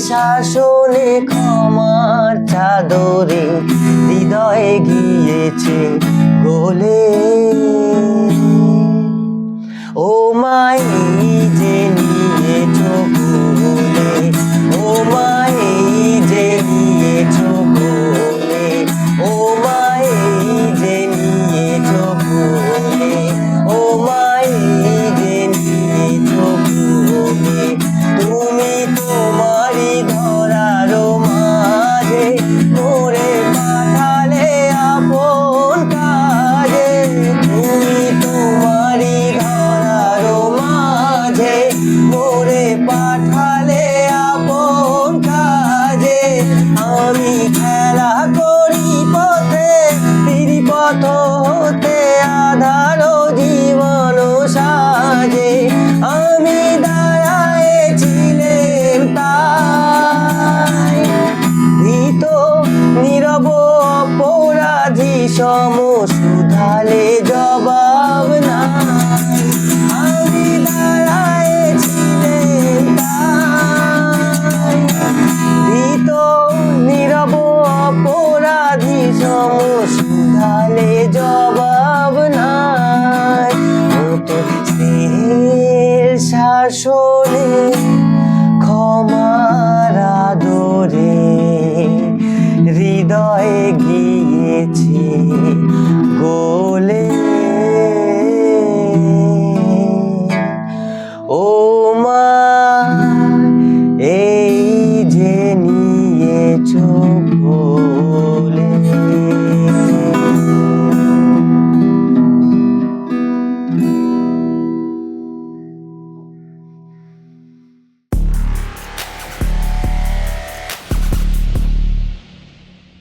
শাসনে ক্ষমার চাদরে হৃদয়ে গিয়েছে গলে। ও মাই যে নিয়েছো কোলে, ও মাই যে নিয়েছো কোলে, ও মাই যে নিয়েছো কোলে, ও মাই যে নিয়েছো কোলে। তুমি তোমারই ধরার মাঝে মোরে পাঠালে আপন কাজে। তুমি তোমারই ধরার মাঝে মোরে পাঠালে আপন কাজে। আমি খেলা করি পথে ফিরি পথ হতে আধার জীবন সাজে। আমি দাঁড়ায়েছিলেন তাই ভীত নীরব অপরাধী সম শুধালে জবাব নাই। আমি দাঁড়ায়েছিলেন তাই ভীত নীরব অপরাধী সম শুধালে জবাব নাই। মতো স্নেহের শাসনে ক্ষমার আদরে হৃদয়ে গিয়েছে